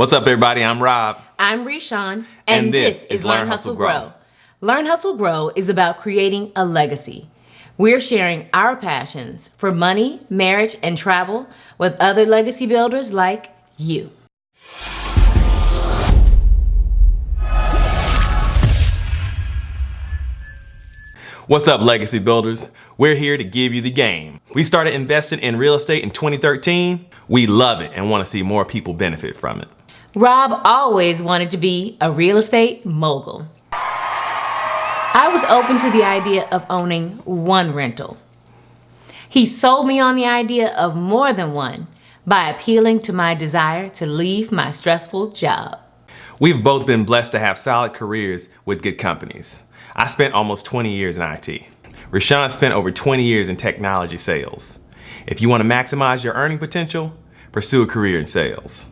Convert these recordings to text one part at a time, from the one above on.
What's up, everybody? I'm Rob. I'm Reshawn, and this is Learn, Hustle, Grow. Learn, Hustle, Grow is about creating a legacy. We're sharing our passions for money, marriage, and travel with other legacy builders like you. What's up, legacy builders? We're here to give you the game. We started investing in real estate in 2013. We love it and want to see more people benefit from it. Rob always wanted to be a real estate mogul. I was open to the idea of owning one rental. He sold me on the idea of more than one by appealing to my desire to leave my stressful job. We've both been blessed to have solid careers with good companies. I spent almost 20 years in IT. Rashawn spent over 20 years in technology sales. If you want to maximize your earning potential, pursue a career in sales.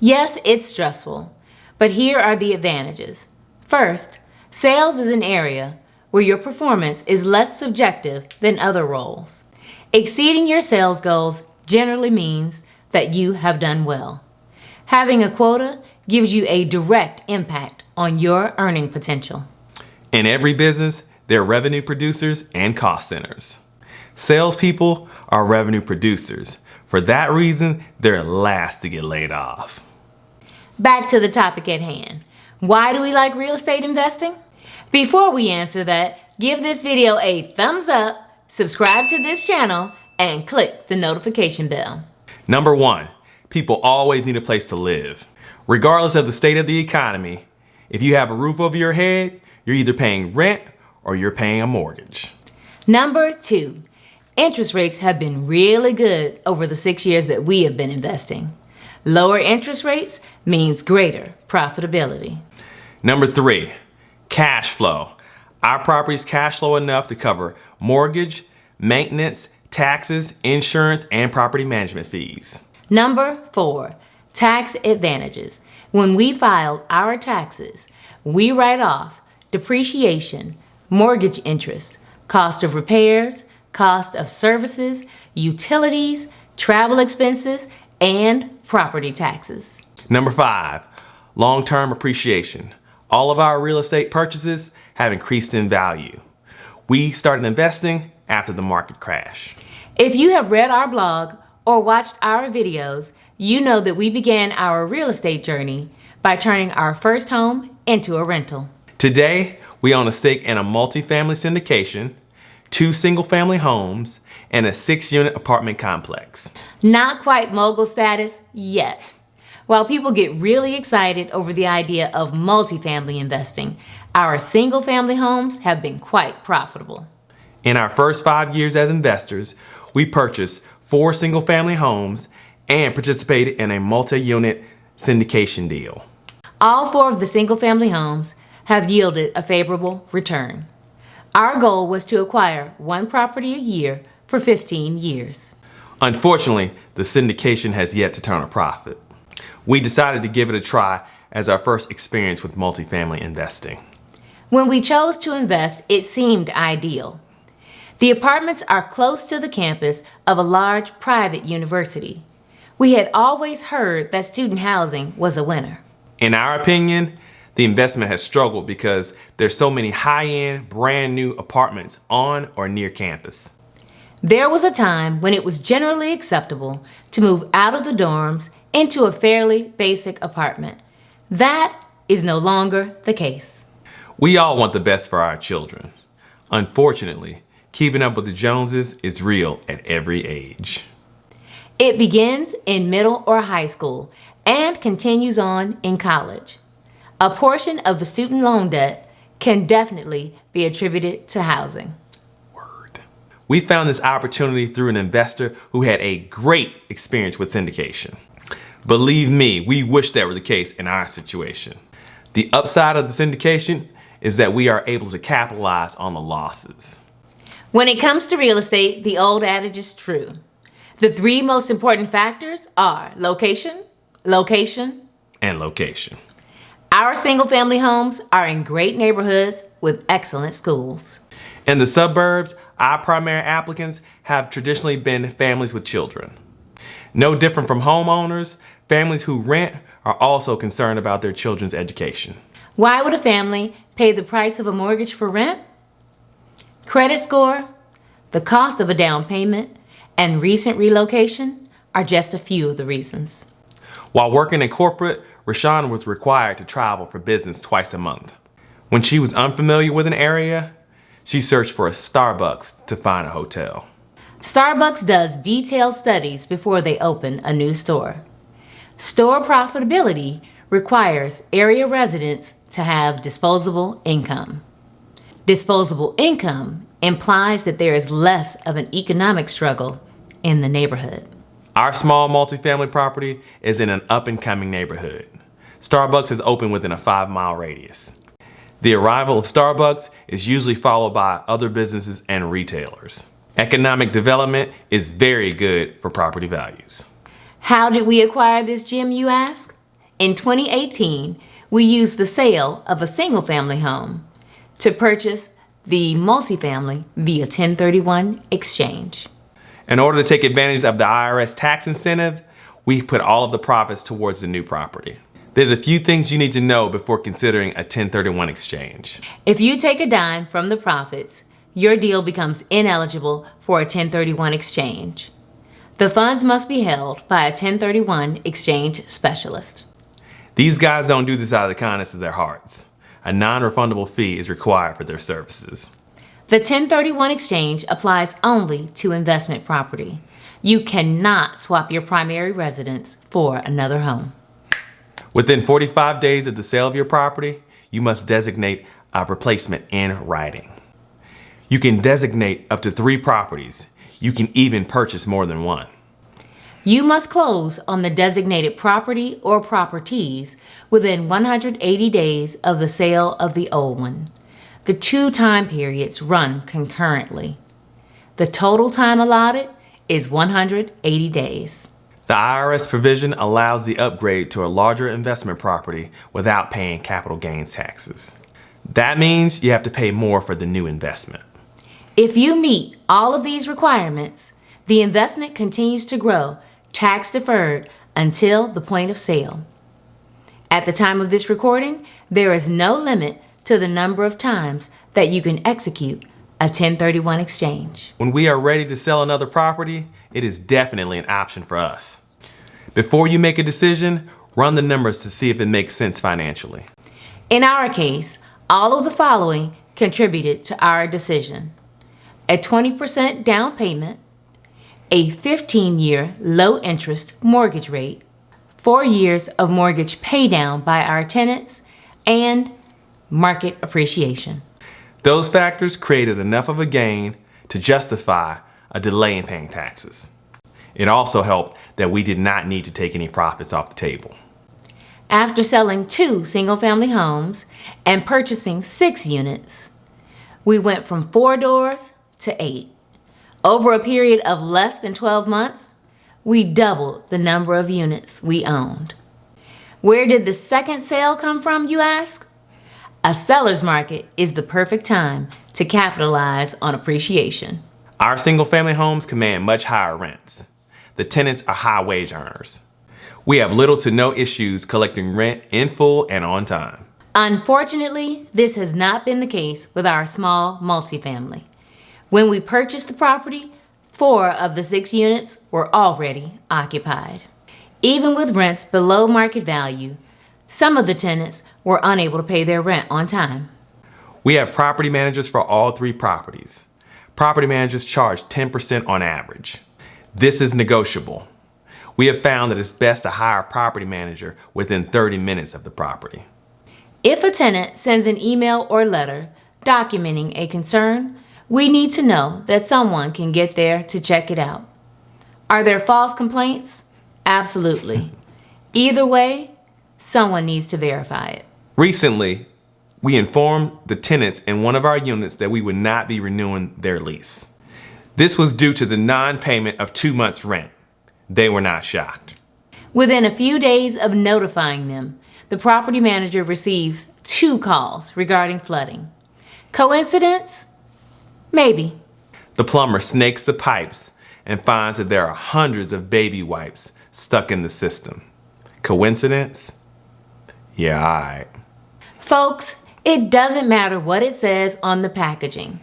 Yes, it's stressful, but here are the advantages. First, sales is an area where your performance is less subjective than other roles. Exceeding your sales goals generally means that you have done well. Having a quota gives you a direct impact on your earning potential. In every business, there are revenue producers and cost centers. Salespeople are revenue producers. For that reason, they're last to get laid off. Back to the topic at hand. Why do we like real estate investing? Before we answer that, give this video a thumbs up, subscribe to this channel, and click the notification bell. Number one, people always need a place to live. Regardless of the state of the economy, if you have a roof over your head, you're either paying rent or you're paying a mortgage. Number two, interest rates have been really good over the 6 years that we have been investing. Lower interest rates means greater profitability. Number three, cash flow. Our properties cash flow enough to cover mortgage, maintenance, taxes, insurance, and property management fees. Number four, tax advantages. When we file our taxes, we write off depreciation, mortgage interest, cost of repairs, cost of services, utilities, travel expenses, and property taxes. Number five, long-term appreciation. All of our real estate purchases have increased in value. We started investing after the market crash. If you have read our blog or watched our videos, you know that we began our real estate journey by turning our first home into a rental. Today, we own a stake in a multifamily syndication, 2 single-family homes, and a 6-unit apartment complex. Not quite mogul status yet. While people get really excited over the idea of multifamily investing, our single-family homes have been quite profitable. In our first 5 years as investors, we purchased 4 single-family homes and participated in a multi-unit syndication deal. All 4 of the single-family homes have yielded a favorable return. Our goal was to acquire 1 property a year for 15 years. Unfortunately, the syndication has yet to turn a profit. We decided to give it a try as our first experience with multifamily investing. When we chose to invest, it seemed ideal. The apartments are close to the campus of a large private university. We had always heard that student housing was a winner. In our opinion, the investment has struggled because there's so many high-end, brand new apartments on or near campus. There was a time when it was generally acceptable to move out of the dorms into a fairly basic apartment. That is no longer the case. We all want the best for our children. Unfortunately, keeping up with the Joneses is real at every age. It begins in middle or high school and continues on in college. A portion of the student loan debt can definitely be attributed to housing. We found this opportunity through an investor who had a great experience with syndication. Believe me, we wish that were the case in our situation. The upside of the syndication is that we are able to capitalize on the losses. When it comes to real estate, the old adage is true. The 3 most important factors are location, location, and location. Our single-family homes are in great neighborhoods with excellent schools. In the suburbs, our primary applicants have traditionally been families with children. No different from homeowners, families who rent are also concerned about their children's education. Why would a family pay the price of a mortgage for rent? Credit score, the cost of a down payment, and recent relocation are just a few of the reasons. While working in corporate, Rashawn was required to travel for business twice a month. When she was unfamiliar with an area, she searched for a Starbucks to find a hotel. Starbucks does detailed studies before they open a new store. Store profitability requires area residents to have disposable income. Disposable income implies that there is less of an economic struggle in the neighborhood. Our small multifamily property is in an up-and-coming neighborhood. Starbucks is open within a 5-mile radius. The arrival of Starbucks is usually followed by other businesses and retailers. Economic development is very good for property values. How did we acquire this gem, you ask? In 2018, we used the sale of a single-family home to purchase the multifamily via 1031 exchange. In order to take advantage of the IRS tax incentive, we put all of the profits towards the new property. There's a few things you need to know before considering a 1031 exchange. If you take a dime from the profits, your deal becomes ineligible for a 1031 exchange. The funds must be held by a 1031 exchange specialist. These guys don't do this out of the kindness of their hearts. A non-refundable fee is required for their services. The 1031 exchange applies only to investment property. You cannot swap your primary residence for another home. Within 45 days of the sale of your property, you must designate a replacement in writing. You can designate up to 3 properties. You can even purchase more than one. You must close on the designated property or properties within 180 days of the sale of the old one. The 2 time periods run concurrently. The total time allotted is 180 days. The IRS provision allows the upgrade to a larger investment property without paying capital gains taxes. That means you have to pay more for the new investment. If you meet all of these requirements, the investment continues to grow, tax deferred, until the point of sale. At the time of this recording, there is no limit to the number of times that you can execute a 1031 exchange. When we are ready to sell another property, it is definitely an option for us. Before you make a decision, run the numbers to see if it makes sense financially. In our case, all of the following contributed to our decision: a 20% down payment, a 15-year low-interest mortgage rate, 4 years of mortgage paydown by our tenants, and market appreciation. Those factors created enough of a gain to justify a delay in paying taxes. It also helped that we did not need to take any profits off the table. After selling 2 single-family homes and purchasing 6 units, we went from 4 doors to 8. Over a period of less than 12 months, we doubled the number of units we owned. Where did the second sale come from, you ask? A seller's market is the perfect time to capitalize on appreciation. Our single-family homes command much higher rents. The tenants are high wage earners. We have little to no issues collecting rent in full and on time. Unfortunately, this has not been the case with our small multifamily. When we purchased the property, 4 of the 6 units were already occupied. Even with rents below market value, some of the tenants were unable to pay their rent on time. We have property managers for all 3 properties. Property managers charge 10% on average. This is negotiable. We have found that it's best to hire a property manager within 30 minutes of the property. If a tenant sends an email or letter documenting a concern, we need to know that someone can get there to check it out. Are there false complaints? Absolutely. Either way, someone needs to verify it. Recently, we informed the tenants in one of our units that we would not be renewing their lease. This was due to the non-payment of 2 months' rent. They were not shocked. Within a few days of notifying them, the property manager receives 2 calls regarding flooding. Coincidence? Maybe. The plumber snakes the pipes and finds that there are hundreds of baby wipes stuck in the system. Coincidence? Yeah, alright. Folks, it doesn't matter what it says on the packaging.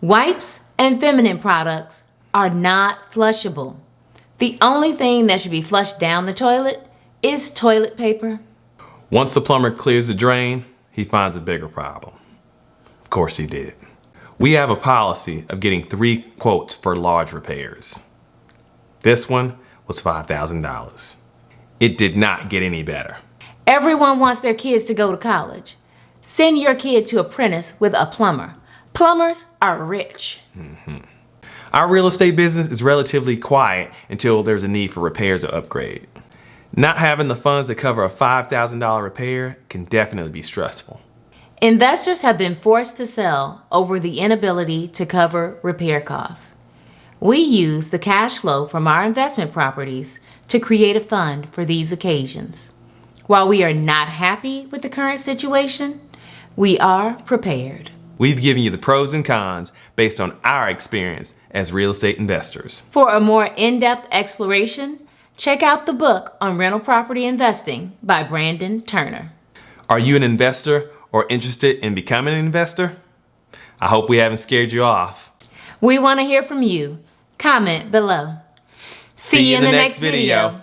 Wipes and feminine products are not flushable. The only thing that should be flushed down the toilet is toilet paper. Once the plumber clears the drain, he finds a bigger problem. Of course he did. We have a policy of getting 3 quotes for large repairs. This one was $5,000. It did not get any better. Everyone wants their kids to go to college. Send your kid to apprentice with a plumber. Plumbers are rich. Our real estate business is relatively quiet until there's a need for repairs or upgrade. Not having the funds to cover a $5,000 repair can definitely be stressful. Investors have been forced to sell over the inability to cover repair costs. We use the cash flow from our investment properties to create a fund for these occasions. While we are not happy with the current situation, we are prepared. We've given you the pros and cons based on our experience as real estate investors. For a more in-depth exploration, check out the book on rental property investing by Brandon Turner. Are you an investor or interested in becoming an investor? I hope we haven't scared you off. We want to hear from you. Comment below. See you in the next video.